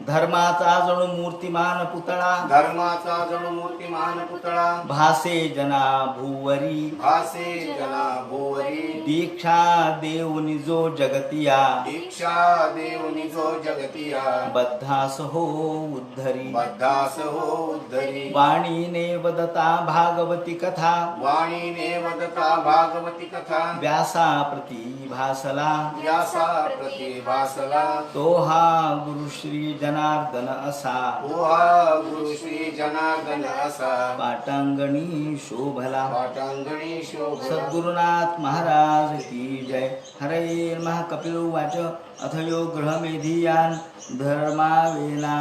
धर्माचा जणू मूर्तिमान पुतळा, धर्माचा जणू मूर्तिमान पुतळा, भासे जना भूवरी, भासे जना भुवरी, दीक्षा देऊनि जो जगतिया, दीक्षा देऊनि जो जगतिया, बद्धास हो उद्धरी, बद्धास हो उद्धरी, वाणीने वदता भागवती कथा, वाणीने वदता भागवती कथा, व्यासा प्रति भासला, व्यासा प्रतिभासला, तो हा गुरु श्री जनार्दन असा, ओहा गुरु श्री जनार्दन असा, पाटांगणी शोभला. पाटांगणी शोभला. सद्गुरुनाथ महाराज की जय. हरे नमः. कपिल उवाच अथ यो गृहमेधियान् धर्मावेना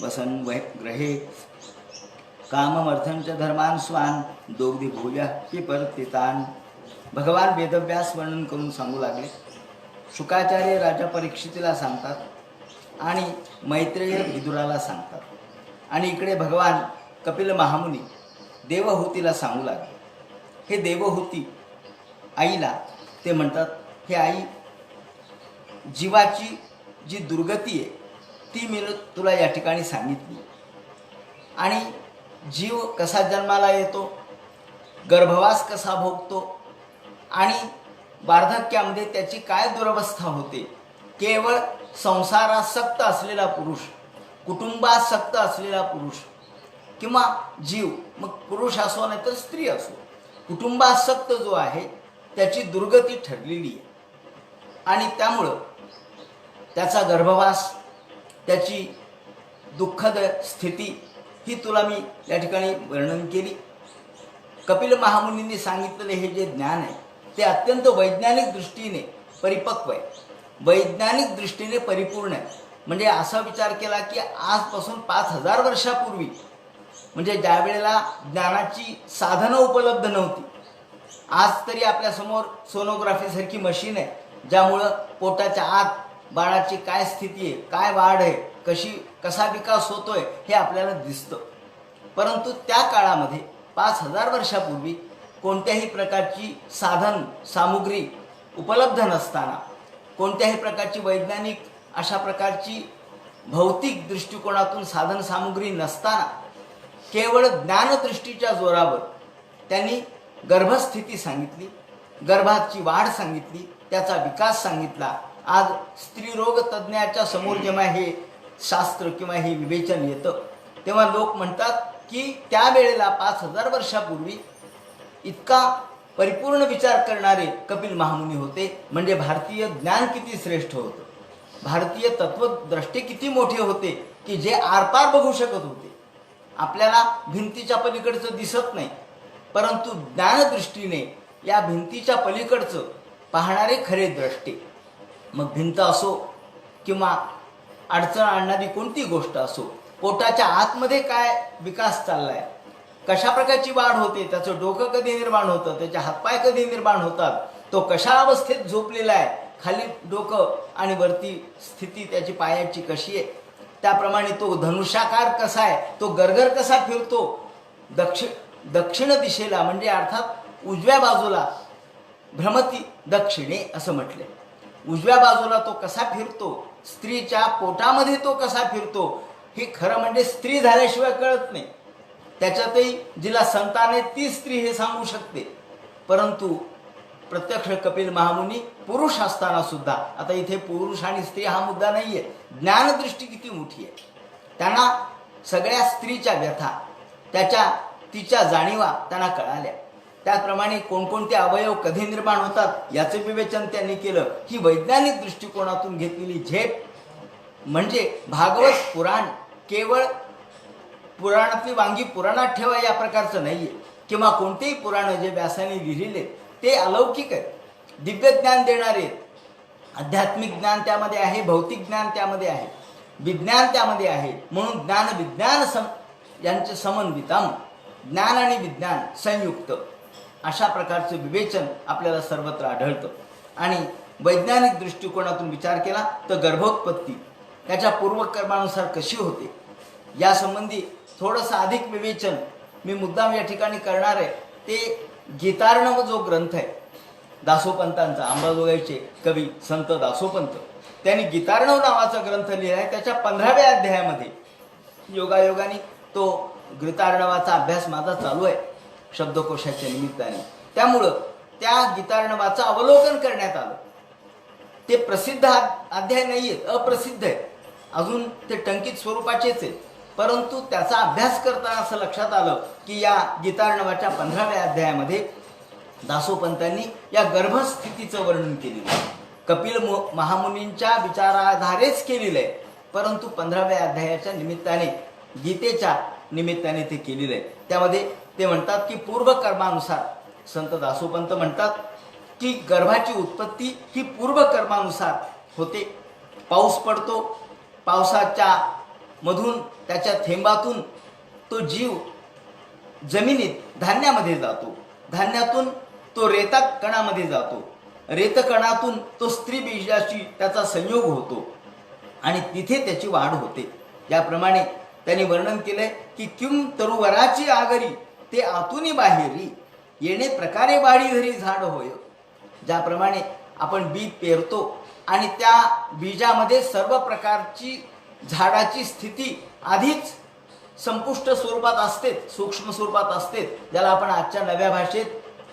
वसन ग्रहे काममर्थं च धर्मान् स्वान् दोग्धि भूय पिपर्तितान्. भगवान वेदव्यास वर्णन करून सांगू लागले. शुकाचार्य राजा परीक्षितीला सांगतात आणि मैत्रेय विदुराला सांगतात आणि इकडे भगवान कपिल महामुनी देवहूतीला सांगू लागले. हे देवहूती आईला ते म्हणतात, हे आई, जीवाची जी दुर्गती आहे ती मी तुला या ठिकाणी सांगितली. आणि जीव कसा जन्माला येतो, गर्भवास कसा भोगतो आणि वार्धक्यामध्ये त्याची काय दुरवस्था होते. केवळ संसारासक्त असलेला पुरुष, कुटुंबासक्त असलेला पुरुष किंवा जीव, मग पुरुष असो नाही तर स्त्री असो, कुटुंबासक्त जो आहे त्याची दुर्गती ठरलेली आहे. आणि त्यामुळं त्याचा गर्भवास, त्याची दुःखद स्थिती ही तुला मी या ठिकाणी वर्णन केली. कपिल महामुनींनी सांगितलेले हे जे ज्ञान आहे ते अत्यंत वैज्ञानिक दृष्टीने परिपक्व आहे, वैज्ञानिक दृष्टीने परिपूर्ण आहे. म्हणजे असा विचार केला की आजपासून 5000 वर्षापूर्वी, म्हणजे ज्या वेळेला ज्ञानाची साधनं उपलब्ध नव्हती, आज तरी आपल्यासमोर सोनोग्राफीसारखी मशीन आहे ज्यामुळं पोटाच्या आत बाळाची काय स्थिती आहे, काय वाढ आहे, कसा विकास होतोय हे आपल्याला दिसतं. परंतु त्या काळामध्ये 5000 वर्षापूर्वी कोणत्याही प्रकारची साधन सामुग्री उपलब्ध नसताना, कोणत्याही प्रकारची वैज्ञानिक अशा प्रकारची भौतिक दृष्टिकोनातून साधन सामुग्री नसताना केवळ ज्ञानदृष्टीच्या जोरावर त्यांनी गर्भस्थिती सांगितली, गर्भाची वाढ सांगितली, त्याचा विकास सांगितला. आज स्त्रीरोग तज्ज्ञाच्या समोर जेव्हा हे शास्त्र किंवा हे विवेचन येतं तेव्हा लोक म्हणतात की त्यावेळेला 5000 वर्षापूर्वी इतका परिपूर्ण विचार करणारे कपिल महामुनी होते. म्हणजे भारतीय ज्ञान किती श्रेष्ठ होतं, भारतीय तत्वद्रष्टे किती मोठे होते की जे आरपार बघू शकत होते. आपल्याला भिंतीच्या पलीकडचं दिसत नाही, परंतु ज्ञानदृष्टीने या भिंतीच्या पलीकडचं पाहणारे खरे द्रष्टे. मग भिंत असो किंवा अडचण आणणारी कोणती गोष्ट असो, पोटाच्या आतमध्ये काय विकास चाललाय, कशा प्रकारची वाढ होते, त्याचं डोकं कधी निर्माण होतं, त्याचे हातपाय कधी निर्माण होतात, तो कशा अवस्थेत झोपलेला आहे, खाली डोकं आणि वरती स्थिती त्याची पायाची कशी आहे, त्याप्रमाणे तो धनुष्याकार कसा आहे, तो गरगर कसा फिरतो, दक्षिण दिशेला म्हणजे अर्थात उजव्या बाजूला, भ्रमती दक्षिणे असं म्हटले, उजव्या बाजूला तो कसा फिरतो, स्त्रीच्या पोटामध्ये तो कसा फिरतो, हे खरं म्हणजे स्त्री झाल्याशिवाय कळत नाही. त्याच्यातही जिला संतान आहे ती स्त्री हे सांगू शकते. परंतु प्रत्यक्ष कपिल महामुनी पुरुष असताना सुद्धा, आता इथे पुरुष आणि स्त्री हा मुद्दा नाही आहे, ज्ञानदृष्टी किती मोठी आहे, त्यांना सगळ्या स्त्रीच्या व्यथा, तिच्या जाणीवा त्यांना कळाल्या. त्याचप्रमाणे कोणकोणते अवयव कधी निर्माण होतात याचं विवेचन त्यांनी केलं. ही वैज्ञानिक दृष्टिकोनातून घेतलेली झेप म्हणजे भागवत पुराण केवळ पुराणातली वांगी पुराणात ठेवा या प्रकारचं नाही आहे, किंवा कोणतेही पुराण जे व्यासाने लिहिलेले ते अलौकिक आहे, दिव्य ज्ञान देणारे, आध्यात्मिक ज्ञान त्यामध्ये आहे, भौतिक ज्ञान त्यामध्ये आहे, विज्ञान त्यामध्ये आहे. म्हणून ज्ञान विज्ञान यांचे समन्वितम, ज्ञान आणि विज्ञान संयुक्त अशा प्रकारचे विवेचन आपल्याला सर्वत्र आढळतं. आणि वैज्ञानिक दृष्टिकोनातून विचार केला तर गर्भोत्पत्ती त्याच्या पूर्वकर्मानुसार कशी होते यासंबंधी थोडंसं अधिक विवेचन मी मुद्दाम या ठिकाणी करणार आहे. ते गीतार्णव जो ग्रंथ आहे दासोपंतांचा, अंबाजोगाईचे कवी संत दासोपंत त्यांनी गीतार्णव नावाचा ग्रंथ लिहिला आहे. त्याच्या 15व्या अध्यायामध्ये योगायोगाने तो गीतार्णवाचा अभ्यास माझा चालू आहे शब्दकोशाच्या निमित्ताने. त्यामुळं त्या गीतार्णवाचं अवलोकन करण्यात आलं. ते प्रसिद्ध अध्याय नाही आहेत, अप्रसिद्ध आहे, अजून ते टंकित स्वरूपाचेच आहेत. परंतु त्याचा अभ्यास करताना असं लक्षात आलं की या गीतार्णवाच्या 15व्या अध्यायामध्ये दासोपंतांनी या गर्भस्थितीचं वर्णन केलेलं आहे. कपिल महामुनींच्या विचाराधारेच केलेलं आहे, परंतु 15व्या अध्यायाच्या निमित्ताने, गीतेच्या निमित्ताने ते केलेलं आहे. त्यामध्ये ते म्हणतात की पूर्वकर्मानुसार, संत दासोपंत म्हणतात की गर्भाची उत्पत्ती ही पूर्वकर्मानुसार होते. पाऊस पडतो, पावसाच्या मधून त्याच्या थेंबातून तो जीव जमिनीत धान्यामध्ये जातो, धान्यातून तो रेता कणामध्ये जातो, रेतकणातून तो स्त्री बीजाशी त्याचा संयोग होतो आणि तिथे त्याची वाढ होते. याप्रमाणे त्यांनी वर्णन केलंय की किम तरुवराची आगरी ते आतुनी बाहेरी येणे प्रकारे वाढी धरी झाड होय. ज्याप्रमाणे आपण बी पेरतो आणि त्या बीजामध्ये सर्व प्रकारची झाडाची स्थिती आधीच संपुष्ट स्वरूपात असते, सूक्ष्म स्वरूपात असते, ज्याला आपण आजच्या नव्या भाषेत,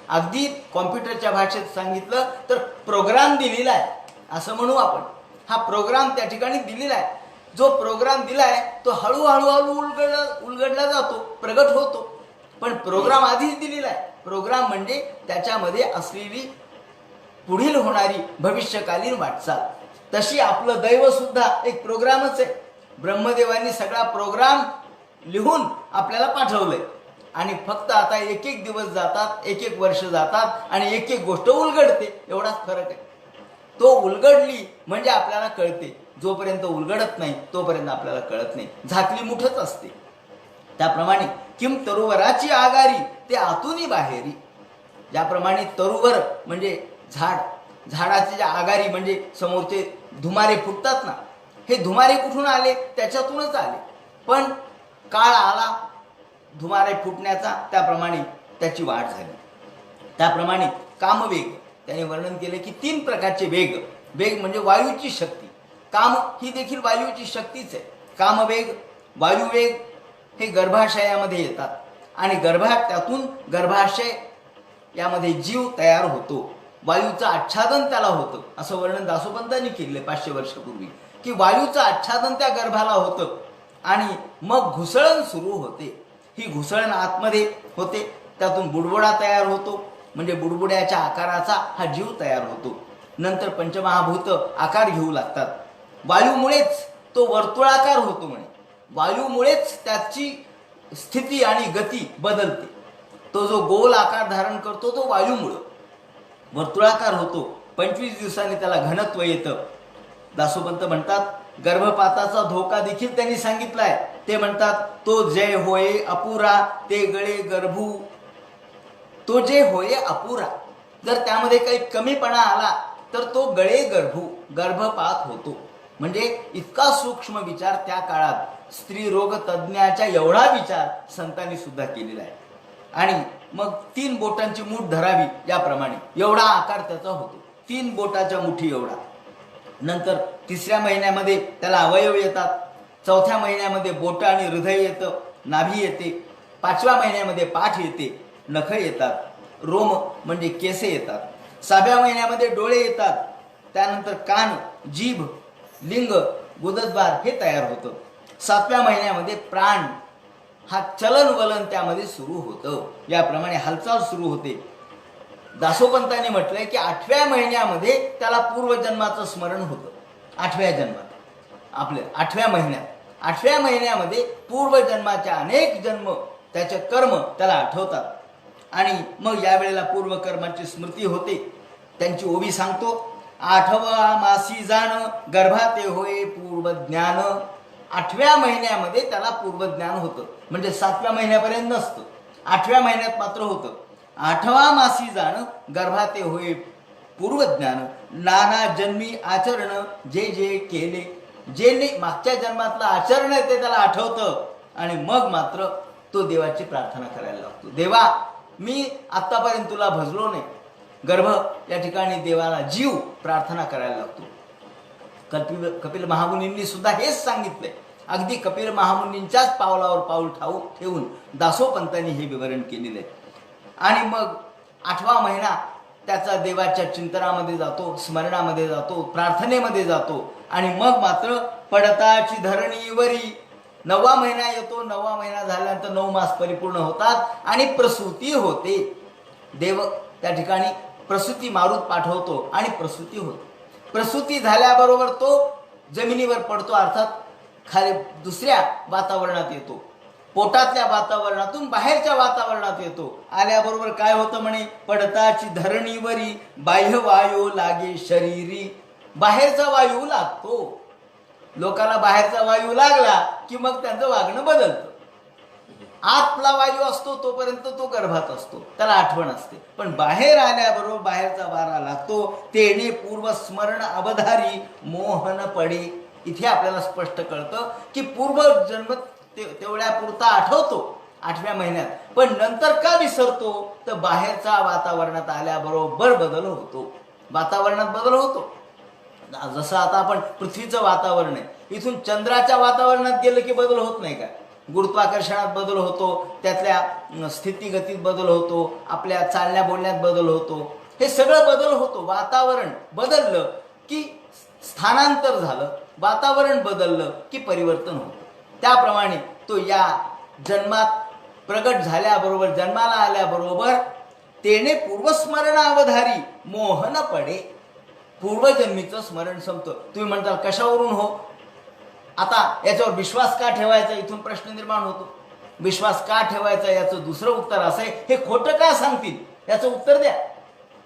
अगदी कॉम्प्युटरच्या भाषेत सांगितलं तर प्रोग्राम दिलेला आहे असं म्हणू आपण. हा प्रोग्राम त्या ठिकाणी दिलेला आहे. जो प्रोग्राम दिलाय तो हळूहळू उलगडला जातो, प्रगट होतो, पण प्रोग्राम आधीच दिलेला आहे. प्रोग्राम म्हणजे त्याच्यामध्ये असलेली पुढील होणारी भविष्यकालीन वाटचाल. तशी आपलं दैव सुद्धा एक प्रोग्रामच आहे. ब्रह्मदेवांनी सगळा प्रोग्राम लिहून आपल्याला पाठवलंय आणि फक्त आता एक एक दिवस जातात, एक एक वर्ष जातात आणि एक एक गोष्ट उलगडते, एवढाच फरक आहे. तो उलगडली म्हणजे आपल्याला कळते, जोपर्यंत उलगडत नाही तोपर्यंत आपल्याला कळत नाही, झाकली मुठच असते. त्याप्रमाणे किम तरुवराची आगारी ते आतुनी बाहेरी. ज्याप्रमाणे तरुवर म्हणजे झाड, झाडाचे ज्या आगारी म्हणजे समोरचे धुमारे फुटतात ना, हे धुमारे कुठून आले? त्याच्यातूनच आले. पण काळ आला धुमारे फुटण्याचा, त्याप्रमाणे त्याची वाढ झाली. त्याप्रमाणे कामवेग त्याने वर्णन केले की 3 प्रकारचे वेग. वेग म्हणजे वायूची शक्ती, काम ही देखील वायूची शक्तीच आहे. कामवेग, वायुवेग हे गर्भाशयामध्ये येतात आणि त्यातून गर्भाशय यामध्ये जीव तयार होतो. वायूचं आच्छादन त्याला होतं, असं वर्णन दासोपंतांनी केले 500 वर्षापूर्वी, की वायूचं आच्छादन त्या गर्भाला होतं आणि मग घुसळण सुरू होते. ही घुसळण आतमध्ये होते, त्यातून बुडबुडा तयार होतो, म्हणजे बुडबुड्याच्या आकाराचा हा जीव तयार होतो. नंतर पंचमहाभूत आकार घेऊ लागतात. वायूमुळेच तो वर्तुळाकार होतो, म्हणे वायूमुळेच त्याची स्थिती आणि गती बदलते. तो जो गोल आकार धारण करतो तो वायूमुळं वर्तुळाकार होतो. 25 दिवसांनी त्याला घनत्व येतं. दासोपंत म्हणतात गर्भपाताचा धोका देखील त्यांनी सांगितलाय. ते म्हणतात तो जे होय अपुरा ते गळे गर्भू. तो जे होय अपुरा, जर त्यामध्ये काही कमीपणा आला तर तो गळे गर्भू, गर्भपात होतो. म्हणजे इतका सूक्ष्म विचार त्या काळात स्त्री रोग तज्ज्ञाच्या एवढा विचार संतांनी सुद्धा केलेला आहे. आणि मग 3 बोटांची मूठ धरावी याप्रमाणे एवढा आकार त्याचा होतो, 3 बोटाच्या मुठी एवढा. नंतर 3ऱ्या महिन्यामध्ये त्याला अवयव येतात, 4थ्या महिन्यामध्ये बोट आणि हृदय येतं, नाभी येते, 5व्या महिन्यामध्ये पाठ येते, नख येतात, रोम म्हणजे केसे येतात, 6व्या महिन्यामध्ये डोळे येतात, त्यानंतर कान, जीभ, लिंग, गुदद्वार हे तयार होतं. 7व्या महिन्यामध्ये प्राण हा चलन वलन त्यामध्ये सुरू होतं. याप्रमाणे हालचाल सुरू होते. दासोपंतांनी म्हटलंय की 8व्या महिन्यामध्ये त्याला पूर्वजन्माचं स्मरण होतं. 8व्या जन्मात आपल्या 8व्या महिन्यात, 8व्या महिन्यामध्ये पूर्वजन्माच्या अनेक जन्म त्याचे कर्म त्याला आठवतात आणि मग यावेळेला पूर्वकर्माची स्मृती होते. त्यांची ओवी सांगतो. 8वा मासी जाण गर्भाते होय पूर्वज्ञान. 8व्या महिन्यामध्ये त्याला पूर्वज्ञान होतं, म्हणजे 7व्या महिन्यापर्यंत नसतं, 8व्या महिन्यात मात्र होतं. 8वा मासी जाण गर्भाते होय पूर्वज्ञान. नाना जन्मी आचरण जे जे केले. जे मागच्या जन्मातलं आचरण आहे ते त्याला आठवतं आणि मग मात्र तो देवाची प्रार्थना करायला लागतो. देवा, मी आत्तापर्यंत तुला भजलो नाही. गर्भ या ठिकाणी देवाला जीव प्रार्थना करायला लागतो. कपिल महामुनींनी सुद्धा हेच सांगितलंय. अगदी कपिल महामुनींच्याच पावलावर पाऊल ठेवून दासोपंतांनी हे विवरण केलेलं आहे. आणि मग 8वा महिना त्याचा देवाच्या चिंतनामध्ये जातो, स्मरणामध्ये जातो, प्रार्थनेमध्ये जातो. आणि मग मात्र पडताची धरणीवरी 9वा महिना येतो. 9वा महिना झाल्यानंतर 9 मास परिपूर्ण होतात आणि प्रसूती होते. देव त्या ठिकाणी प्रसूती मारुत पाठवतो आणि प्रसूती होते. प्रसूती झाल्याबरोबर तो जमिनीवर पडतो, अर्थात खाली दुसऱ्या वातावरणात येतो. पोटातल्या वातावरणातून बाहेरच्या वातावरणात येतो. आल्याबरोबर काय होतं म्हणे, पडताची धरणीवरी बाह्य वायू लागे शरीरी. बाहेरचा वायू लागतो. लोकांना बाहेरचा वायू लागला की मग त्यांचं वागणं बदलतं. आतला वायू असतो तोपर्यंत तो गर्भात असतो, त्याला आठवण असते. पण बाहेर आल्याबरोबर बाहेरचा वारा लागतो. तेने पूर्वस्मरण अवधारी मोहन पडे. इथे आपल्याला स्पष्ट कळतं की पूर्वजन्म तेवढ्या पुरता आठवतो 8व्या महिन्यात, पण नंतर का विसरतो, तर बाहेरच्या वातावरणात आल्याबरोबर बदल होतो. वातावरणात बदल होतो. जसं आता आपण पृथ्वीचं वातावरण आहे, इथून चंद्राच्या वातावरणात गेलं की बदल होत नाही का. गुरुत्वाकर्षणात बदल होतो, त्यातल्या स्थितीगतीत बदल होतो, आपल्या चालण्या बोलण्यात बदल होतो. हे सगळं बदल होतो. वातावरण बदललं की स्थानांतर झालं, वातावरण बदललं की परिवर्तन होतं. त्याप्रमाणे तो या जन्मात प्रगट झाल्याबरोबर, जन्माला आल्याबरोबर तेने पूर्वस्मरण अवधारी मोहन पडे. पूर्वजन्मीचं स्मरण संपतं. तुम्ही म्हणताल कशावरून हो, आता याच्यावर विश्वास का ठेवायचा, इथून प्रश्न निर्माण होतो. विश्वास का ठेवायचा याचं दुसरं उत्तर असं आहे, हे खोटं का सांगतील याचं उत्तर द्या.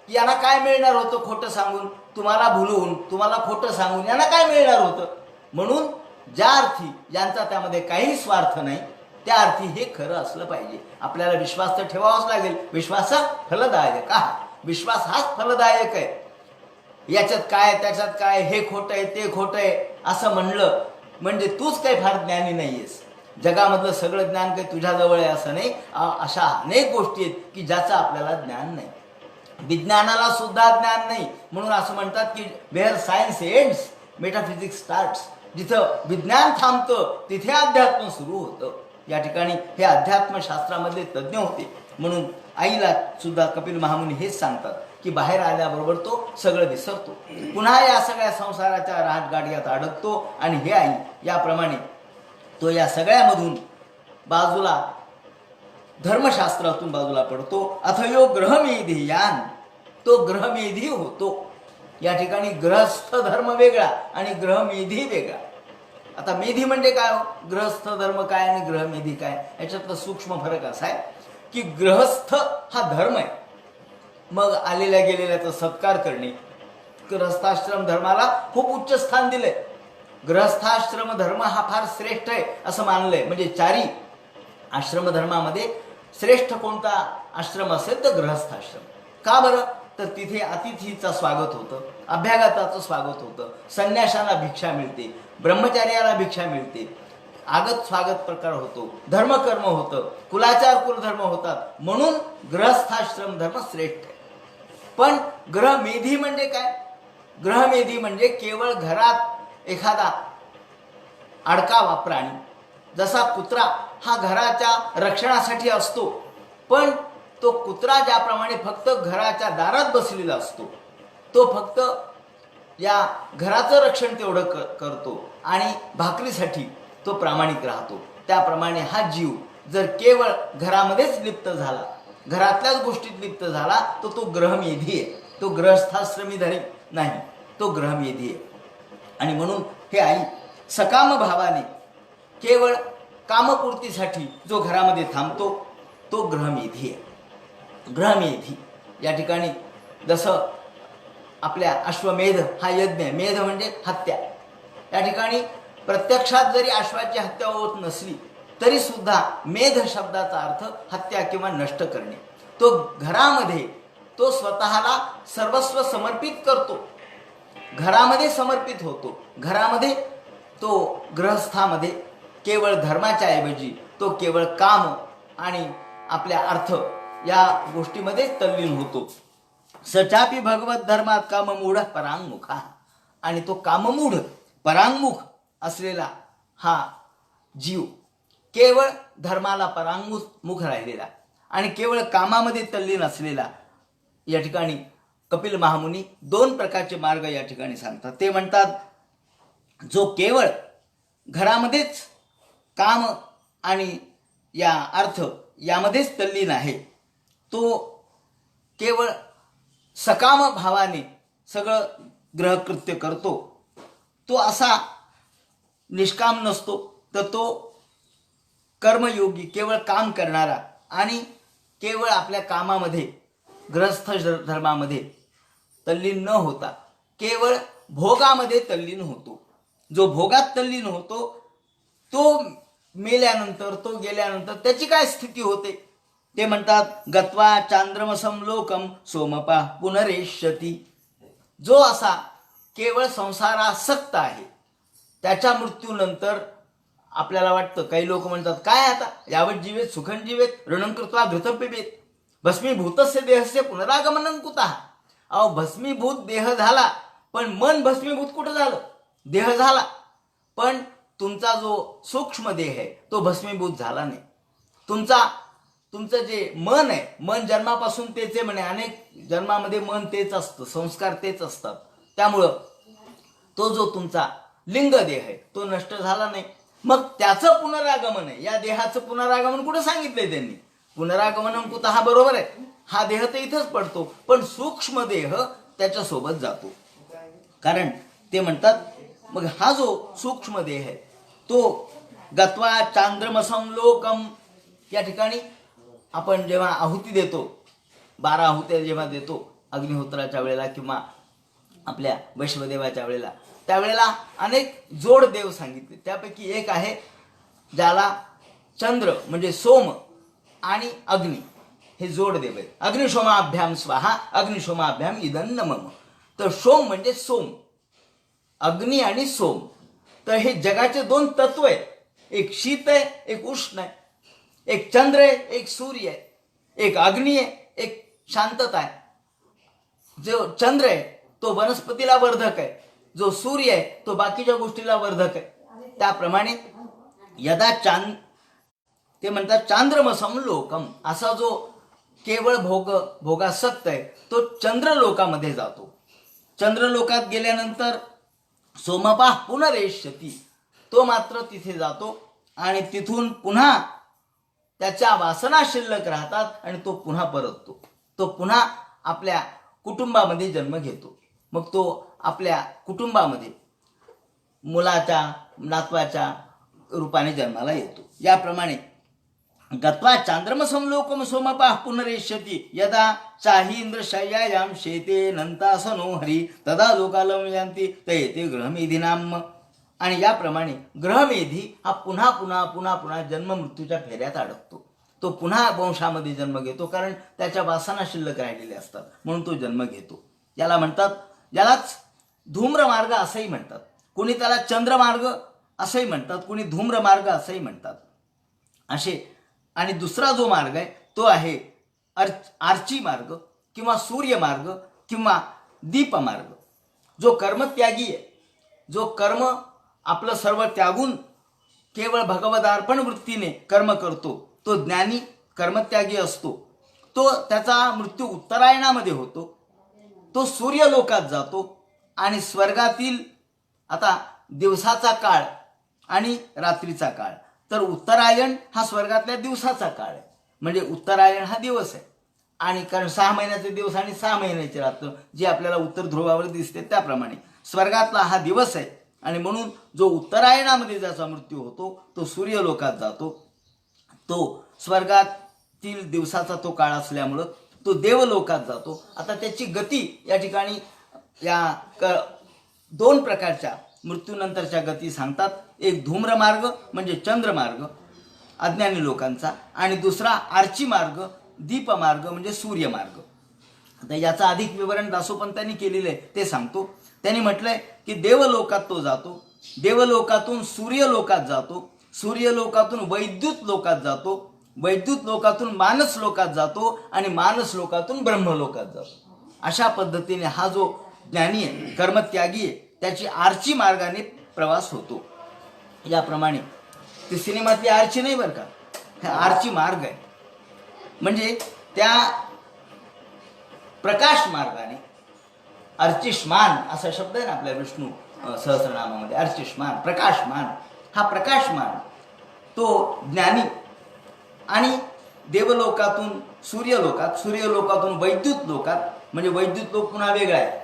की यांना काय मिळणार होतं खोटं सांगून, तुम्हाला भुलवून, तुम्हाला खोटं सांगून यांना काय मिळणार होतं. म्हणून ज्या अर्थी यांचा त्यामध्ये काही स्वार्थ नाही, त्या अर्थी हे खरं असलं पाहिजे. आपल्याला विश्वास तर ठेवावाच लागेल. विश्वास हा फलदायक आहे. विश्वास हाच फलदायक आहे. याच्यात काय त्याच्यात काय, हे खोटं आहे ते खोटं आहे असं म्हणलं म्हणजे तूच काही फार ज्ञानी नाहीयेस. जगामधलं सगळं ज्ञान काही तुझ्याजवळ आहे असं नाही. अशा अनेक गोष्टी आहेत की ज्याचं आपल्याला ज्ञान नाही. विज्ञानाला सुद्धा ज्ञान नाही. म्हणून असं म्हणतात की where science ends metaphysics starts. जिथं विज्ञान थांबतं तिथे अध्यात्म सुरू होतं. या ठिकाणी हे अध्यात्मशास्त्रामधले तज्ज्ञ होते. म्हणून आईला सुद्धा कपिल महामुनी हेच सांगतात की बाहेर आल्याबरोबर तो सगळं विसरतो, पुन्हा या सगळ्या संसाराच्या राहटगाडीत अडकतो. आणि हे आई याप्रमाणे तो या सगळ्यामधून बाजूला, धर्मशास्त्रातून बाजूला पडतो. अथयो ग्रहमेधी यान, तो ग्रहमेधी होतो. या ठिकाणी गृहस्थ धर्म वेगळा आणि ग्रहमेधी वेगळा. आता मेधी म्हणजे काय हो, गृहस्थ धर्म काय आणि ग्रहमेधी काय, याच्यातला सूक्ष्म फरक असा आहे की गृहस्थ हा धर्म आहे, मग आलेल्या गेलेल्याचा सत्कार करणे. गृहस्थाश्रम धर्माला खूप उच्च स्थान दिलंय. गृहस्थाश्रम धर्म हा फार श्रेष्ठ आहे असं मानलंय. म्हणजे 4 आश्रम धर्मामध्ये श्रेष्ठ कोणता आश्रम असेल तर गृहस्थाश्रम. का बरं, तर तिथे अतिथीचं स्वागत होतं, अभ्यागताचं स्वागत होतं, संन्याशाला भिक्षा मिळते, ब्रह्मचार्याला भिक्षा मिळते, आगत स्वागत प्रकार होतो, धर्मकर्म होतं, कुलाचार कुलधर्म होतात. म्हणून गृहस्थाश्रम धर्म श्रेष्ठ आहे. पण ग्रहमेधी म्हणजे काय, ग्रहमेधी म्हणजे केवळ घरात एखादा अडकावा प्राणी, जसा कुत्रा हा घराच्या रक्षणासाठी असतो, पण तो कुत्रा ज्याप्रमाणे फक्त घराच्या दारात बसलेला असतो, तो फक्त या घराचं रक्षण तेवढं करतो आणि भाकरीसाठी तो प्रामाणिक राहतो. त्याप्रमाणे हा जीव जर केवळ घरामध्येच लिप्त झाला, घरातल्याच गोष्टीत लिप्त झाला, तर तो ग्रहमेधी आहे. तो गृहस्थाश्रमी धरी नाही, तो ग्रहमेधी आहे. आणि म्हणून हे आई सकाम भावाने केवळ कामपूर्तीसाठी जो घरामध्ये थांबतो तो ग्रहमेधी आहे. ग्रहमेधी या ठिकाणी जसं आपल्या अश्वमेध हा यज्ञ आहे, मेध म्हणजे हत्या. या ठिकाणी प्रत्यक्षात जरी अश्वाची हत्या होत नसली तरी सुद्धा मेध शब्दाचा अर्थ हत्या किंवा नष्ट करणे. तो घरामध्ये तो स्वतःला सर्वस्व समर्पित करतो, घरामध्ये समर्पित होतो. घरामध्ये तो गृहस्थामध्ये केवळ धर्माच्या ऐवजी तो केवळ काम आणि आपल्या अर्थ या गोष्टीमध्ये तल्लीन होतो. सचापी भगवत धर्मात काम मूढ परांगमुखा. आणि तो काममूढ परांगमुख असलेला हा जीव केवळ धर्माला परांगमुख राहिलेला आणि केवळ कामामध्ये तल्लीन असलेला, या ठिकाणी कपिल महामुनी दोन प्रकारचे मार्ग या ठिकाणी सांगतात. ते म्हणतात, जो केवळ घरामध्येच काम आणि या अर्थ यामध्येच तल्लीन आहे, तो केवळ सकाम भावाने सगळं ग्रहकृत्य करतो, तो असा निष्काम नसतो. तर तो कर्मयोगी, केवळ काम करणारा आणि केवळ आपल्या कामामध्ये गृहस्थ धर्मामध्ये तल्लीन न होता केवळ भोगामध्ये तल्लीन होतो. जो भोगात तल्लीन होतो तो मेल्यानंतर, तो गेल्यानंतर त्याची काय स्थिती होते ते म्हणतात, गत्वा चांद्रमसं लोकम सोमपा पुनरेष्यती. जो असा केवळ संसारासक्त आहे, त्याच्या मृत्यूनंतर आपल्याला वाटतं, काही लोक म्हणतात, काय आता यावत जीवेत सुखं जीवेत ऋणं कृत्वा घृतं पिबेत भस्मीभूतस्य देहस्य पुनरागमनं कुतः. अहो, भस्मीभूत देह झाला, पण मन भस्मीभूत कुठं झालं? देह झाला, पण तुमचा जो सूक्ष्म देह आहे तो भस्मीभूत झाला नाही. तुमचं जे मन आहे, मन जन्मापासून तेच आहे म्हणे, अनेक जन्मामध्ये मन तेच असतं, संस्कार तेच असतात. त्यामुळं तो जो तुमचा लिंग देह आहे तो नष्ट झाला नाही. मग त्याचं पुनरागमन आहे. या देहाचं पुनरागमन कुठं सांगितलंय त्यांनी? पुनरागमन कुठं, हा बरोबर आहे, हा देह तर इथंच पडतो, पण सूक्ष्म देह त्याच्यासोबत जातो. कारण ते म्हणतात, मग हा जो सूक्ष्म देह आहे तो गत्वा चांद्रमसं लोकम. या ठिकाणी आपण जेव्हा आहुती देतो, 12 आहुत्या जेव्हा देतो अग्निहोत्राच्या वेळेला किंवा आपल्या वैश्वदेवाच्या वेळेला, त्यावेळेला अनेक जोड देव सांगितले. त्यापैकी एक आहे ज्याला चंद्र म्हणजे सोम आणि अग्नी हे जोड देव आहेत. अग्निशोमाभ्याम स्वाहा अग्निशोमाभ्याम इदन्न मम. तर सोम म्हणजे सोम, अग्नी आणि सोम. तर हे जगाचे दोन तत्व आहेत, एक शीत आहे, एक उष्ण आहे, एक चंद्र आहे, एक सूर्य आहे, एक अग्नी आहे, एक शांतता आहे. जो चंद्र आहे तो वनस्पतीला वर्धक आहे, जो सूर्य आहे तो बाकीच्या गोष्टीला वर्धक आहे. त्याप्रमाणे यदा ते म्हणतात चांद्रमसं लोकम, असा जो केवळ भोगासक्त आहे तो चंद्रलोकामध्ये जातो. चंद्रलोकात गेल्यानंतर सोमपा पुनरेष्यती, तो मात्र तिथे जातो आणि तिथून पुन्हा त्याच्या वासना शिल्लक राहतात आणि तो पुन्हा परततो. तो पुन्हा आपल्या कुटुंबामध्ये जन्म घेतो. मग तो आपल्या कुटुंबामध्ये मुलाच्या नातवाच्या रूपाने जन्माला येतो. याप्रमाणे गत्वा चांद्रमसं लोकम सोमपा पुनरेष्यती यदा चाहींद्र शय्यायाम शेते नंतासनो हरी तदा लोकालम यांती तयेते ग्रहमेधीनाम. आणि याप्रमाणे ग्रहमेधी हा पुन्हा पुन्हा पुन्हा पुन्हा जन्म मृत्यूच्या फेऱ्यात अडकतो. तो पुन्हा वंशामध्ये जन्म घेतो, कारण त्याच्या वासना शिल्लक राहिलेल्या असतात, म्हणून तो जन्म घेतो. याला म्हणतात, यालाच धूम्रमार्ग असंही म्हणतात. कोणी त्याला चंद्रमार्ग असंही म्हणतात, कोणी धूम्रमार्ग असंही म्हणतात. असे आणि दुसरा जो मार्ग आहे तो आहे आर्ची मार्ग किंवा सूर्यमार्ग किंवा दीपमार्ग. जो कर्मत्यागी आहे, जो कर्म आपलं सर्व त्यागून केवळ भगवदार्पण वृत्तीने कर्म करतो, तो ज्ञानी कर्मत्यागी असतो. तो त्याचा मृत्यू उत्तरायणामध्ये होतो. तो सूर्यलोकात जातो आणि स्वर्गातील, आता दिवसाचा काळ आणि रात्रीचा काळ, तर उत्तरायण हा स्वर्गातल्या दिवसाचा काळ आहे. म्हणजे उत्तरायण हा दिवस आहे, आणि कारण 6 महिन्याचे दिवस आणि 6 महिन्याचे रात्र जे आपल्याला उत्तर ध्रुवावर दिसते, त्याप्रमाणे स्वर्गातला हा दिवस आहे. आणि म्हणून जो उत्तरायणामध्ये ज्याचा मृत्यू होतो तो सूर्यलोकात जातो. तो स्वर्गातील दिवसाचा तो काळ असल्यामुळं तो देवलोकात जातो. आता त्याची गती या ठिकाणी या 2 प्रकारच्या मृत्यूनंतरच्या गती सांगतात. एक धूम्रमार्ग म्हणजे चंद्रमार्ग अज्ञानी लोकांचा, आणि दुसरा आर्ची मार्ग दीपमार्ग म्हणजे सूर्यमार्ग. आता याचं अधिक विवरण दासोपंतांनी केलेलं आहे, ते सांगतो. त्यांनी म्हटलंय की देवलोकात तो जातो, देवलोकातून सूर्यलोकात जातो, सूर्यलोकातून वैद्युत लोकात जातो, वैद्युत लोकातून मानस लोकात जातो, आणि मानस लोकातून ब्रह्मलोकात जातो. अशा पद्धतीने हा जो ज्ञानी आहे, कर्मत्यागी आहे, त्याची आर्ची मार्गाने प्रवास होतो. याप्रमाणे ती सिनेमातली आर्ची नाही बरं का, हा आर्ची मार्ग आहे. म्हणजे त्या प्रकाश मार्गाने, अर्चिष्मान असा शब्द आहे ना आपल्या विष्णू सहस्रनामामध्ये, अर्चिष्मान प्रकाशमान. हा प्रकाशमान तो ज्ञानी आणि देवलोकातून सूर्यलोकात, सूर्यलोकातून वैद्युत लोकात, म्हणजे वैद्युत लोक पुन्हा वेगळा आहे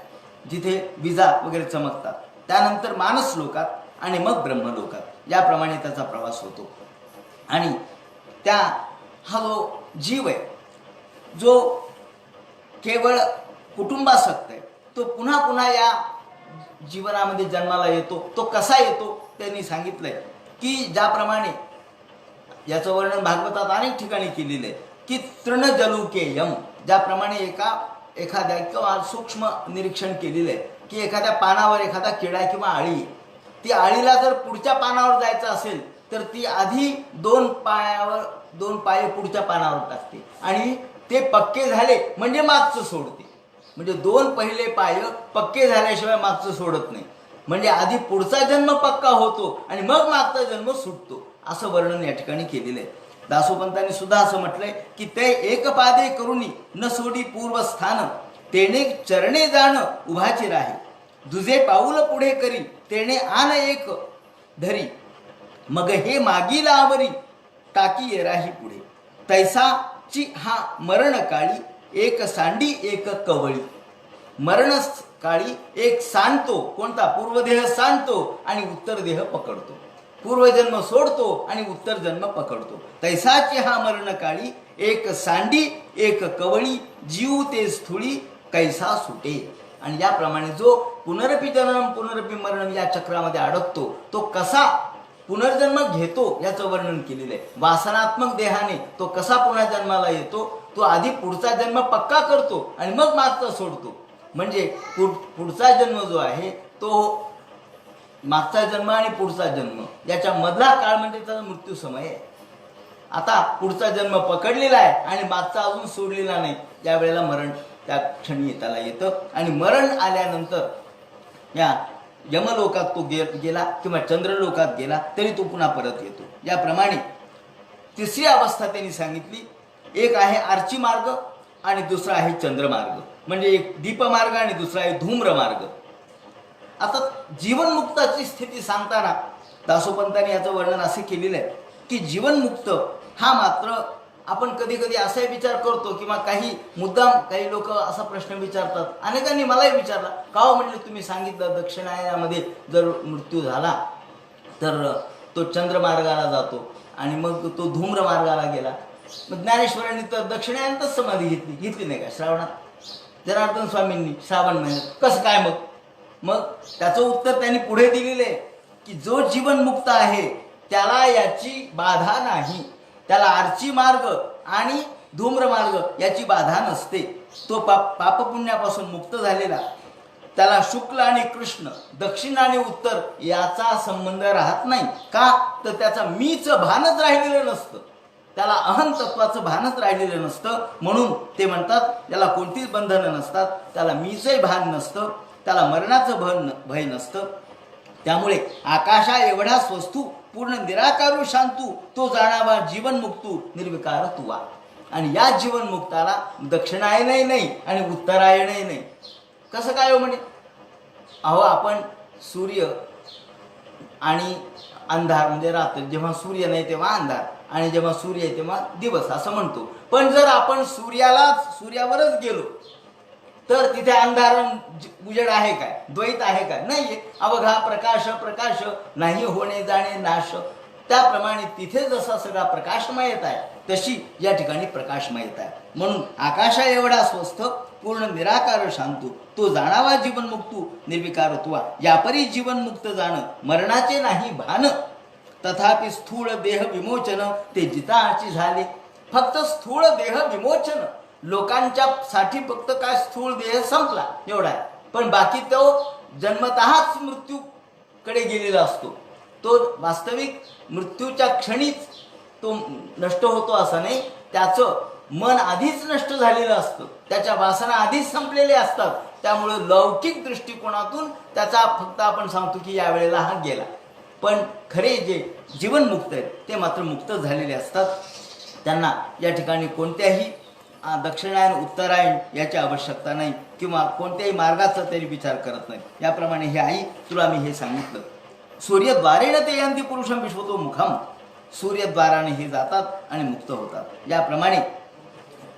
जिथे विजा वगैरे चमकतात, त्यानंतर मानस लोकात आणि मग ब्रह्मलोकात. याप्रमाणे त्याचा प्रवास होतो. आणि त्या हा जो जीव आहे जो केवळ कुटुंबासक्त आहे, तो पुन्हा पुन्हा या जीवनामध्ये जन्माला येतो. तो कसा येतो त्यांनी सांगितलंय की ज्याप्रमाणे, याचं वर्णन भागवतात अनेक ठिकाणी केलेलं आहे की तृणजलुकेयम, ज्याप्रमाणे एखाद्या किंवा सूक्ष्म निरीक्षण केलेलं आहे की एखाद्या पानावर एखादा किडा किंवा आळी आहे. ती आळीला जर पुढच्या पानावर जायचं असेल तर ती आधी दोन पाय पुढच्या पानावर टाकते आणि ते पक्के झाले म्हणजे मागचं सोडते. म्हणजे दोन पहिले पाय पक्के झाल्याशिवाय मागचं सोडत नाही. म्हणजे आधी पुढचा जन्म पक्का होतो आणि मग मागचा जन्म सुटतो, असं वर्णन या ठिकाणी केलेलं आहे. दासोपंतांनी सुद्धा असं म्हटलंय की ते एक पादे करुणी न सोडी पूर्वस्थान, तेने चरणे जाण उभाची राही, दुजे पाऊल पुढे करी तेने आन एक धरी, मग हे मागील आवरी टाकी येराही पुढे, तैसाची हा मरण काळी एक सांडी एक कवळी. मरण काळी एक सांडतो, कोणता? पूर्वदेह सांडतो आणि उत्तर देह पकडतो. पूर्वजन्म सोडतो आणि उत्तर जन्म पकडतो. तैसाची हा मरण काळी एक सांडी एक कवळी, जीव ते स्थूळी कैसा सुटे. आणि याप्रमाणे जो पुनरपी जननम पुनरपी मरणम या चक्रामध्ये अडकतो तो कसा पुनर्जन्म घेतो याचं वर्णन केलेलं आहे. वासनात्मक देहाने तो कसा पुन्हा जन्माला येतो, तो आधी पुढचा जन्म पक्का करतो आणि मग मागचा सोडतो. म्हणजे पुढचा जन्म जो आहे तो मागचा जन्म आणि पुढचा जन्म याच्या मधला काळ म्हणजे त्याचा मृत्यू समय आहे. आता पुढचा जन्म पकडलेला आहे आणि मागचा अजून सोडलेला नाही, त्यावेळेला मरण त्या क्षणी त्याला येतं. आणि मरण आल्यानंतर या यमलोकात तो गेला किंवा चंद्रलोकात गेला तरी तो पुन्हा परत येतो. याप्रमाणे तिसरी अवस्था त्यांनी सांगितली. एक आहे आर्ची मार्ग आणि दुसरा आहे चंद्रमार्ग, म्हणजे एक दीपमार्ग आणि दुसरा आहे धूम्रमार्ग. आता जीवनमुक्ताची स्थिती सांगताना दासोपंतांनी याचं वर्णन असे केलेलं आहे की जीवनमुक्त हा मात्र आपण कधी कधी असाही विचार करतो किंवा काही लोक असा प्रश्न विचारतात. अनेकांनी मलाही विचारला, का हो म्हणले तुम्ही सांगितलं दक्षिणायनामध्ये जर मृत्यू झाला तर तो चंद्रमार्गाला जातो आणि मग तो धूम्रमार्गाला गेला. मग ज्ञानेश्वरांनी तर दक्षिणायनातच समाधी घेतली नाही का श्रावणात? जनार्दन स्वामींनी श्रावण महिन्यात कसं काय? मग त्याचं उत्तर त्यांनी पुढे दिलेलं आहे की जो जीवनमुक्त आहे त्याला याची बाधा नाही, त्याला आर्ची मार्ग आणि धूम्रमार्ग याची बाधा नसते. तो पापपुण्यापासून मुक्त झालेला, त्याला शुक्ल आणि कृष्ण, दक्षिण आणि उत्तर याचा संबंध राहत नाही. का तर त्याचा मीच भानच राहिलेलं नसतं, त्याला अहम तत्वाचं भानच राहिलेलं नसतं. म्हणून ते म्हणतात त्याला कोणतीच बंधनं नसतात, त्याला मीचंही भान नसतं, त्याला मरणाचं भय नसतं. त्यामुळे आकाशा एवढा स्वस्तू पूर्ण निराकारू शांतू, तो जाणावा जीवनमुक्तू निर्विकार तुवा. आणि या जीवनमुक्ताला दक्षिणायनही नाही आणि उत्तरायणही नाही. कसं काय हो म्हणे? अहो आपण सूर्य आणि अंधार म्हणजे रात्र, जेव्हा सूर्य नाही तेव्हा अंधार आणि जेव्हा सूर्य आहे तेव्हा दिवस असं म्हणतो. पण जर आपण सूर्यावरच गेलो तर तिथे अंधार उजेड आहे काय? द्वैत आहे काय? नाहीये. अवघा प्रकाश नाही होणे जाणे नाश. त्याप्रमाणे तिथे जसा सगळा प्रकाशमयता आहे तशी या ठिकाणी प्रकाशमयता आहे. म्हणून आकाशा एवढा स्वस्थ पूर्ण निराकार शांतू, तो जाणावा जीवनमुक्तू निर्विकार तुवा. यापरी जीवनमुक्त जाणं मरणाचे नाही भान, तथापि स्थूळ देह विमोचन ते जिताची झाले. फक्त स्थूळ देह विमोचन लोकांच्या साठी फक्त काय स्थूळ देह संपला एवढा आहे. पण बाकी तो जन्मतःच मृत्यूकडे गेलेला असतो. तो वास्तविक मृत्यूच्या क्षणीच तो नष्ट होतो असं नाही. त्याचं मन आधीच नष्ट झालेलं असतं, त्याच्या वासना आधीच संपलेल्या असतात. त्यामुळे लौकिक दृष्टिकोनातून त्याचा फक्त आपण सांगतो की यावेळेला हा गेला. पण खरे जे जीवनमुक्त आहेत ते मात्र मुक्त झालेले असतात. त्यांना या ठिकाणी कोणत्याही दक्षिणायन उत्तरायण याची आवश्यकता नाही किंवा कोणत्याही मार्गाचा तरी विचार करत नाही. याप्रमाणे हे आई तुला मी हे सांगितलं. सूर्यद्वारेण ते यंती पुरुषम विश्वतो मुखम. सूर्यद्वाराने हे जातात आणि मुक्त होतात. याप्रमाणे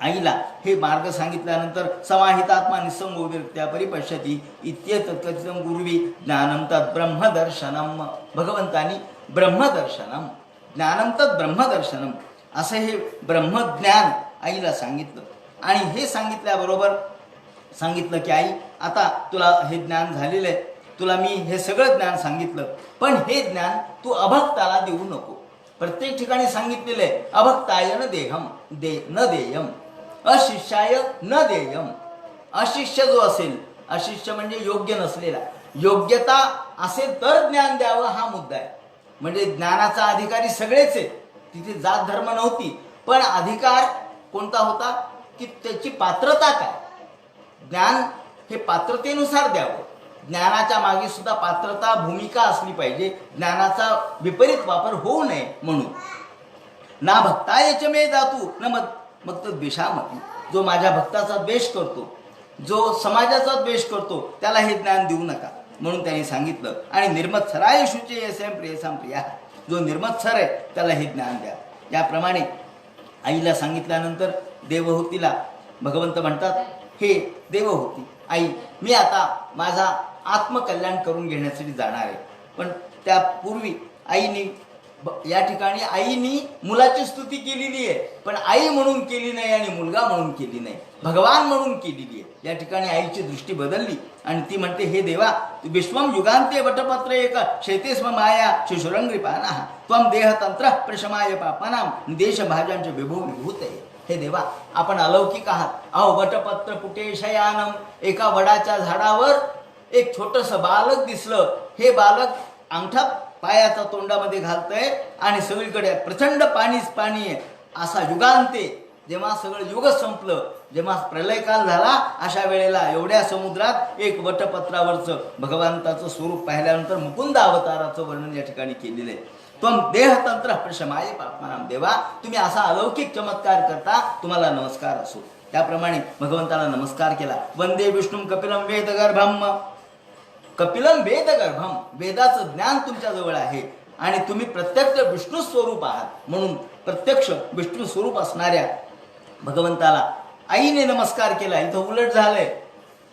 आईला हे मार्ग सांगितल्यानंतर समाहितात्मा निसंगोविरक्त्या परिपश्यती इत्येतत्कथितं गुरुवी ज्ञानं तत् ब्रह्मदर्शनम. भगवंतानी ब्रह्मदर्शनम ज्ञानं तत् ब्रह्मदर्शनम असं हे ब्रह्मज्ञान आईला सांगितलं. आणि हे सांगितल्याबरोबर सांगितलं की आई आता तुला हे ज्ञान झालेलं आहे, तुला मी हे सगळं ज्ञान सांगितलं, पण हे ज्ञान तू अभक्ताला देऊ नको. प्रत्येक ठिकाणी सांगितलेलं आहे अभक्ताय न देहम न देयम, अशिष्याय न देयम. अशिष्य जो असेल, अशिष्य म्हणजे योग्य नसलेला, योग्यता असेल तर ज्ञान द्यावं हा मुद्दा आहे. म्हणजे ज्ञानाचा अधिकारी सगळेच आहे, तिथे जात धर्म नव्हती. पण अधिकार कोणता होता की त्याची पात्रता काय. ज्ञान हे पात्रतेनुसार द्यावं. ज्ञानाच्या मागे सुद्धा पात्रता भूमिका असली पाहिजे. ज्ञानाचा विपरीत वापर होऊ नये म्हणून. ना भक्तायच मे जातू न मग द्वेषामती. जो माझ्या भक्ताचा द्वेष करतो, जो समाजाचा द्वेष करतो, त्याला हे ज्ञान देऊ नका म्हणून त्यांनी सांगितलं. आणि निर्मत्सराय शुचे यसेम प्रियसाम प्रिया. जो निर्मत्सर आहे त्याला हे ज्ञान द्या. याप्रमाणे आईला सांगितल्यानंतर देवहूतीला भगवंत म्हणतात, हे देवहूती आई, मी आता माझा आत्मकल्याण करून घेण्यासाठी जाणार आहे. पण त्यापूर्वी आईने या ठिकाणी आईनी मुलाची स्तुती केलेली आहे, पण आई म्हणून केली नाही आणि मुलगा म्हणून केली नाही, भगवान म्हणून केलेली आहे. या ठिकाणी आईची दृष्टी बदलली आणि ती म्हणते, हे देवा, विश्वम युगांते वटपत्र एक शैतेस्म माया शिशुरंग्रिपाना त्वम देहतंत्र प्रशमाय पापानाम देश भाज्यांचे विभू विभूत आहे. हे देवा, आपण अलौकिक आहात. अहो वटपत्र पुटे शयानम. एका वडाच्या झाडावर एक छोटंसं बालक दिसलं. हे बालक अंगठा पायाचा तोंडामध्ये घालतंय आणि सगळीकडे प्रचंड पाणीच पाणी आहे. असा युगांते, जेव्हा सगळं युग संपलं, जेव्हा प्रलयकाल झाला, अशा वेळेला एवढ्या समुद्रात एक वटपत्रावरचं भगवंताचं स्वरूप पाहिल्यानंतर मुकुंद अवताराचं वर्णन या ठिकाणी केलेलं आहे. त्वम देहतंत्र प्रशमाय पापमानाम. देवा, तुम्ही असा अलौकिक चमत्कार करता, तुम्हाला नमस्कार असो. त्याप्रमाणे भगवंताला नमस्कार केला. वंदे विष्णू कपिलम वेदगर्भम. कपिलम वेदगर्भम. वेदाचं ज्ञान तुमच्याजवळ आहे आणि तुम्ही प्रत्यक्ष विष्णू स्वरूप आहात. म्हणून प्रत्यक्ष विष्णू स्वरूप असणाऱ्या भगवंताला आईने नमस्कार केला. इथं उलट झालंय,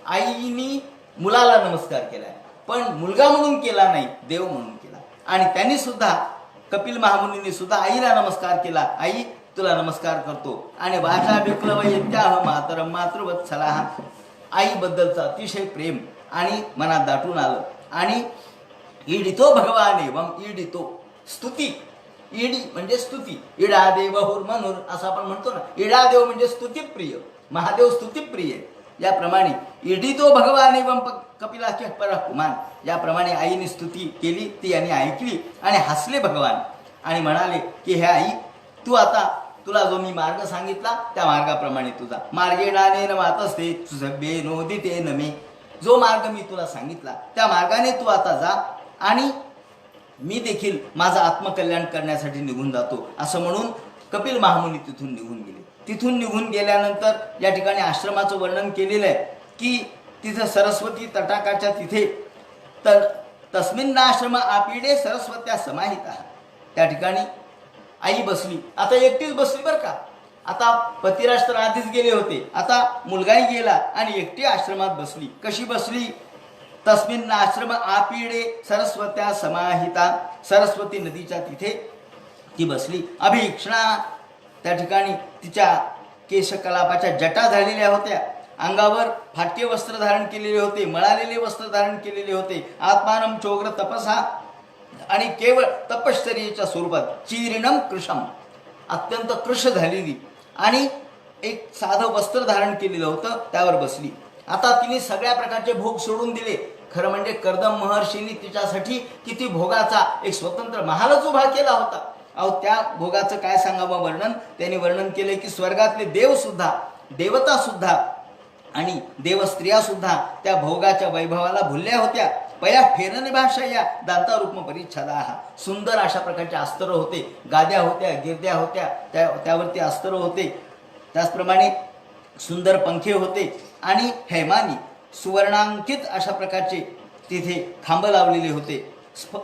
आईनी मुलाला नमस्कार केलाय, पण मुलगा म्हणून केला नाही, देव म्हणून केला. आणि त्यांनी सुद्धा, कपिल महामुनींनी सुद्धा आईला नमस्कार केला. आई, तुला नमस्कार करतो. आणि वाचा विक्लव यत्याह मातरम मातृवत्सला. आईबद्दलचं अतिशय प्रेम आणि मनात दाटून आलं. आणि ईडितो भगवान एवम. ईडितो स्तुती. ईडी म्हणजे स्तुती. इडा देव हुर मनूर असं आपण म्हणतो ना. इडा देव म्हणजे स्तुतीप्रिय, महादेव स्तुतीप्रिय. याप्रमाणे ईडितो भगवान एवम कपिलाख्य परकुमान. याप्रमाणे आईने स्तुती केली, ती यांनी ऐकली आणि हसले भगवान आणि म्हणाले की हे आई, तू आता तुला जो मी मार्ग सांगितला त्या मार्गाप्रमाणे तुझा मार्गेणाने वातस्ते तुझे नोदिते नमे. जो मार्ग मी तुला सांगितला त्या मार्गाने तू आता जा आणि मी देखील माझं आत्मकल्याण करण्यासाठी निघून जातो. असं म्हणून कपिल महामुनी तिथून निघून गेले. तिथून निघून गेल्यानंतर या ठिकाणी आश्रमाचं वर्णन केलेलं आहे की तिथं सरस्वती तटाकाच्या तिथे तर तस्मिन्नाश्रम आपिडे सरस्वत्या समाहिता. त्या ठिकाणी आई बसली. आता एकटीच बसली बरं का. आता पतिराज तर आधीच गेले होते, आता मुलगाही गेला आणि एकटी आश्रमात बसली. कशी बसली? तस्मिन् आश्रम आपिडे सरस्वत्या समाहिता. सरस्वती नदीच्या तिथे ती बसली. अभिक्षणा. त्या ठिकाणी तिच्या केशकलापाच्या जटा झालेल्या होत्या. अंगावर फाटके वस्त्र धारण केलेले होते, मळालेले वस्त्र धारण केलेले होते. आत्मानम चोग्र तपसा. आणि केवळ तपश्चर्येच्या स्वरूपात चीर्णम कृशम, अत्यंत कृश झालेली आणि एक साधं वस्त्र धारण केलेलं होतं, त्यावर बसली. आता तिने सगळ्या प्रकारचे भोग सोडून दिले. खरं म्हणजे कर्दम महर्षींनी तिच्यासाठी किती भोगाचा एक स्वतंत्र महालच उभा केला होता. अहो त्या भोगाचं काय सांगावं वर्णन. त्यांनी वर्णन केलं की स्वर्गातले देवसुद्धा, देवतासुद्धा आणि देवस्त्रियासुद्धा त्या भोगाच्या वैभवाला भुलल्या होत्या. पया फेरने भाषा या दांता रूपम परिच्छदा. सुंदर अशा प्रकारचे अस्त्र होते, गाद्या होत्या, गिरद्या होत्या, त्यावरती अस्त्र होते. त्याचप्रमाणे सुंदर पंखे होते आणि हैमानी सुवर्णांकित अशा प्रकारचे तिथे खांब लावलेले होते.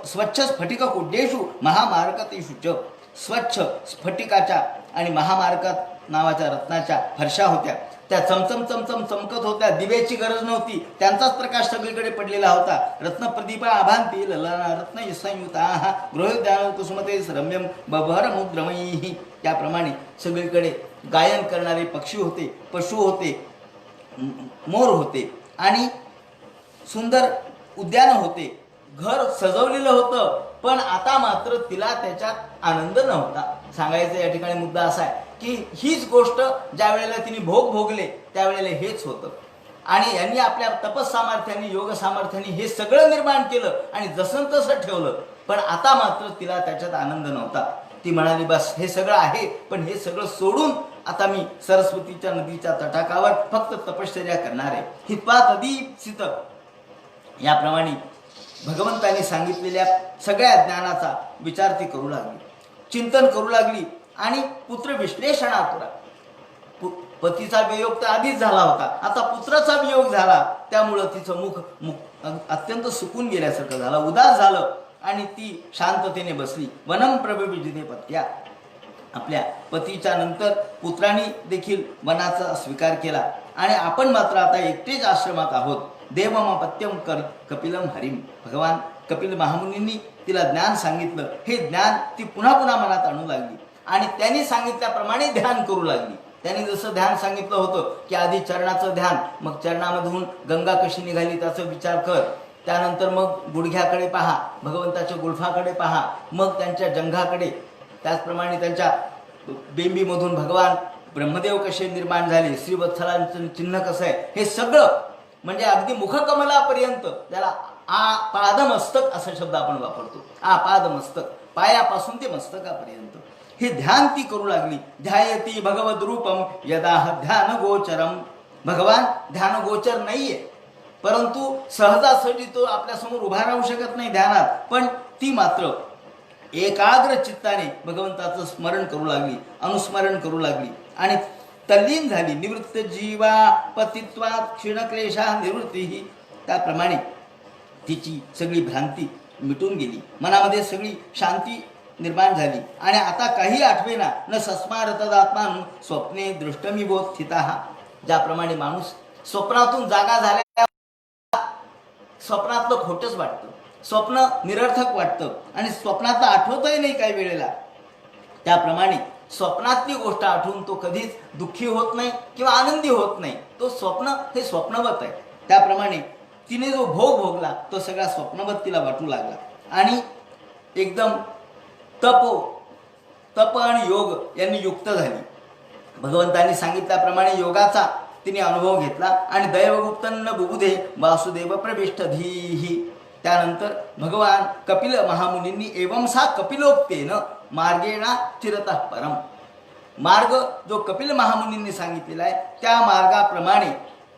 स्वच्छ स्फटिक कुड्येषु महामारकतेषु च. स्वच्छ स्फटिकाच्या आणि महामारकत नावाच्या रत्नाच्या फरशा होत्या. त्या चमचम चमचम चमकत होत्या. दिव्याची गरज नव्हती, त्यांचाच प्रकाश सगळीकडे पडलेला होता. रत्नप्रदीपा आभांती ललना रत्न संयुता गृहोद्यान कुसुमते रम्यम बभरमुद्रमयी. त्याप्रमाणे सगळीकडे गायन करणारे पक्षी होते, पशु होते, मोर होते आणि सुंदर उद्यान होते. घर सजवलेलं होतं, पण आता मात्र तिला त्याच्यात आनंद नव्हता. सांगायचं या ठिकाणी मुद्दा असा आहे की हीच गोष्ट ज्या वेळेला तिने भोग भोगले त्यावेळेला हेच होतं. आणि यांनी आपल्या तपस्सामर्थ्याने, योग सामर्थ्याने हे सगळं निर्माण केलं आणि जसं तसं ठेवलं, पण आता मात्र तिला त्याच्यात आनंद नव्हता. ती म्हणाली बस हे सगळं आहे, पण हे सगळं सोडून आता मी सरस्वतीच्या नदीच्या तटाकावर फक्त तपश्चर्या करणार आहे. हित्वात अदीप्सित. याप्रमाणे भगवंतांनी सांगितलेल्या सगळ्या ज्ञानाचा विचार ती करू लागली, चिंतन करू लागली. आणि पुत्र विश्लेषणातुरा. पतीचा वियोग तर आधीच झाला होता, आता पुत्राचा वियोग झाला. त्यामुळं तिचं मुख अत्यंत सुकून गेल्यासारखं झालं, उदास झालं आणि ती शांततेने बसली. वनम प्रविजिते पत्या. आपल्या पतीच्या नंतर पुत्रांनी देखील वनाचा स्वीकार केला आणि आपण मात्र आता एकटेच आश्रमात आहोत. देवमपत्यम कपिलम हरिम. भगवान कपिल महामुनींनी तिला ज्ञान सांगितलं. हे ज्ञान ती पुन्हा पुन्हा मनात आणू लागली आणि त्यांनी सांगितल्याप्रमाणे ध्यान करू लागली. त्यांनी जसं ध्यान सांगितलं होतं की आधी चरणाचं ध्यान, मग चरणामधून गंगा कशी निघाली त्याचा विचार कर, त्यानंतर मग गुडघ्याकडे पहा, भगवंताच्या गुल्फाकडे पहा, मग त्यांच्या जंघाकडे, त्याचप्रमाणे त्यांच्या बेंबीमधून भगवान ब्रह्मदेव कसे निर्माण झाले, श्रीवत्सलांचं चिन्ह कसं आहे, हे सगळं म्हणजे अगदी मुखकमलापर्यंत, त्याला पादमस्तक असा शब्द आपण वापरतो. पादमस्तक, पायापासून ते मस्तकापर्यंत हे ध्यान ती करू लागली. ध्यायती भगवद रूपम यदा ध्यान गोचरम. भगवान ध्यान गोचर नाहीये, परंतु सहजासहजी तो आपल्यासमोर उभा राहू शकत नाही ध्यानात, पण ती मात्र एकाग्र चित्ताने भगवंताचं स्मरण करू लागली, अनुस्मरण करू लागली आणि तल्लीन झाली. निवृत्त जीवा पतित्वात क्षीणक्लेशा निवृत्ती. त्याप्रमाणे तिची सगळी भ्रांती मिटून गेली, मनामध्ये सगळी शांती निर्माण झाली आणि आता काही आठवेना. न सस्मारतदात्मान स्वप्ने दृष्टमीबोध स्थिता. ज्याप्रमाणे माणूस स्वप्नातून जागा झाल्या, स्वप्नातलं खोटच वाटतं, स्वप्न निरर्थक वाटतं आणि स्वप्नातलं आठवतही नाही काही वेळेला. त्याप्रमाणे स्वप्नातली गोष्ट आठवून तो कधीच दुःखी होत नाही किंवा आनंदी होत नाही. तो स्वप्न हे स्वप्नवत आहे. त्याप्रमाणे तिने जो भोग भोगला तो सगळा स्वप्नवत तिला वाटू लागला आणि एकदम तप आणि योग यांनी युक्त झाली. भगवंतांनी सांगितल्याप्रमाणे योगाचा तिने अनुभव घेतला आणि दैवगुप्तन्न बुबुधे वासुदेव प्रविष्ट धीही. त्यानंतर भगवान कपिल महामुनींनी एवं सा कपिलोक्तेन मार्गेणा चिरतः परम. मार्ग जो कपिल महामुनींनी सांगितलेला आहे त्या मार्गाप्रमाणे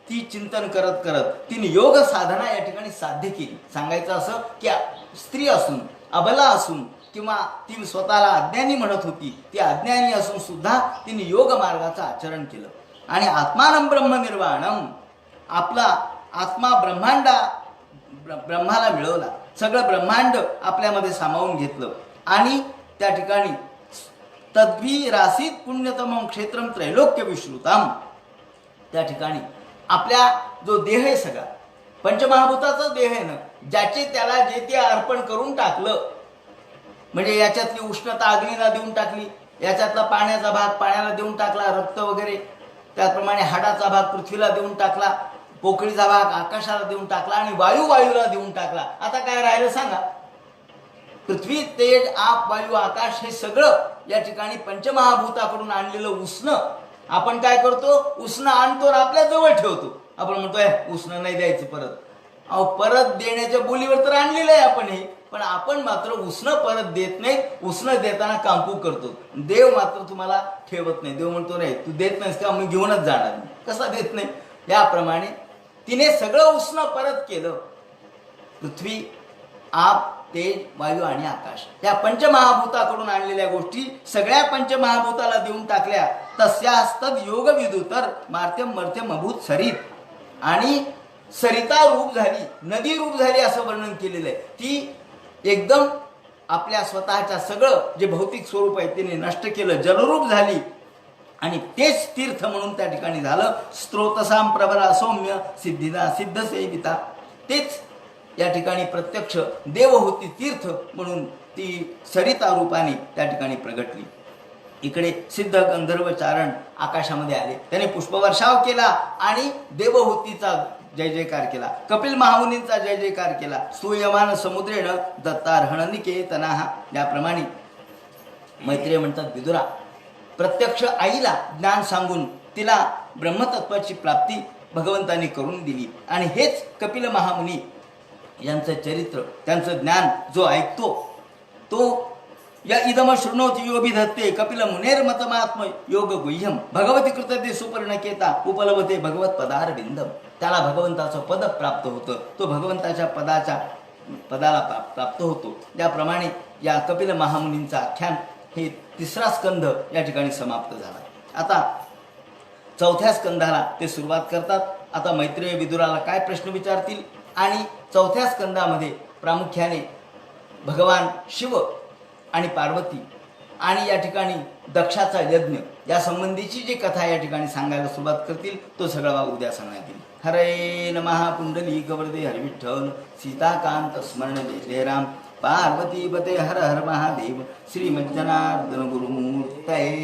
ती चिंतन करत करत तिने योग साधना या ठिकाणी साध्य केली. सांगायचं असं की स्त्री असून, अबला असून किंवा ती स्वतःला अज्ञानी म्हणत होती, ती अज्ञानी असून सुद्धा तिने योग मार्गाचं आचरण केलं आणि आत्मानं ब्रह्मनिर्वाणम. आपला आत्मा ब्रह्माला मिळवला, सगळं ब्रह्मांड आपल्यामध्ये सामावून घेतलं आणि त्या ठिकाणी तद्वीरासीत पुण्यतमं क्षेत्रम त्रैलोक्य विश्रुतम. त्या ठिकाणी आपल्या जो देह आहे, सगळा पंचमहाभूताचा देह आहे ना, ज्याचे त्याला जे ते अर्पण करून टाकलं, म्हणजे याच्यातली उष्णता अग्नीला देऊन टाकली, याच्यातला पाण्याचा भाग पाण्याला देऊन टाकला, रक्त वगैरे, त्याप्रमाणे हाडाचा भाग पृथ्वीला देऊन टाकला, पोकळीचा भाग आकाशाला देऊन टाकला आणि वायूला देऊन टाकला. आता काय राहिलं सांगा? पृथ्वी, तेज, आप, वायू, आकाश हे सगळं या ठिकाणी पंचमहाभूताकडून आणलेलं उष्ण आपण काय करतो? उष्ण आणतो आणि आपल्या जवळ ठेवतो. आपण म्हणतोय उष्ण नाही द्यायचं परत. अहो, परत देण्याच्या बोलीवर तर आणलेलं आहे आपण हे, पण आपण मात्र उसणं परत देत नाही. उसणं देताना कांपू करतो. देव मात्र तुम्हाला ठेवत नाही. देव म्हणतो नाही तू देत नाहीस का मी घेऊनच जाणार नाही. कसा देत नाही. याप्रमाणे तिने सगळं उसणं परत केलं. पृथ्वी, आप, तेज, वायू आणि आकाश या पंचमहाभूताकडून आणलेल्या गोष्टी सगळ्या पंचमहाभूताला देऊन टाकल्या. तस्यास्तद योग विदुतर मार्त्यम मर्थ्यम अभूत सरित. आणि सरिता रूप झाली, नदी रूप झाली असं वर्णन केलेलं आहे. ती एकदम आपल्या स्वतःच्या सगळं जे भौतिक स्वरूप आहे तिने नष्ट केलं, जलरूप झाली. आणि तेच तीर्थ म्हणून त्या ठिकाणी झालं. स्त्रोतसाम प्रबला सौम्य सिद्धिदा सिद्ध सेविता. तेच या ठिकाणी प्रत्यक्ष देवहूती तीर्थ म्हणून ती सरिता रूपाने त्या ठिकाणी प्रगटली. इकडे सिद्ध गंधर्व चारण आकाशामध्ये आले. त्याने पुष्पवर्षाव केला आणि देवहूतीचा जय जयकार केला. कपिल महामुनींचा जय जयकार केला. स्तूयमान समुद्रेण दत्तार्हण निकेतनाः. याप्रमाणे मैत्रेय म्हणतात विदुरा प्रत्यक्ष आईला ज्ञान सांगून तिला ब्रह्मतत्वाची प्राप्ती भगवंतांनी करून दिली. आणि हेच कपिल महामुनी यांचं चरित्र, त्यांचं ज्ञान जो ऐकतो तो या इदम शृणोति यो विधत्ते कपिल मुनेर मतमात्म योग गुह्यम भगवती कृतते सुपर्णकेता उपलभते भगवत पदार बिंदम. त्याला भगवंताचं पद प्राप्त होतं. तो भगवंताच्या पदाला प्राप्त होतो. त्याप्रमाणे या कपिल महामुनींचं आख्यान हे तिसरा स्कंध या ठिकाणी समाप्त झाला. आता चौथ्या स्कंधाला ते सुरुवात करतात. आता मैत्रेय विदुराला काय प्रश्न विचारतील. आणि चौथ्या स्कंदामध्ये प्रामुख्याने भगवान शिव आणि पार्वती आणि या ठिकाणी दक्षाचा यज्ञ या संबंधीची जी कथा या ठिकाणी सांगायला सुरुवात करतील तो सगळा उद्या सांगण्यात येईल. हरे नमः पुंडलिक वरदे हर विठ्ठल सीताकांत स्मरण जय राम पार्वती पते हर हर महादेव श्रीमज्जनार्दन गुरुमूर्तये.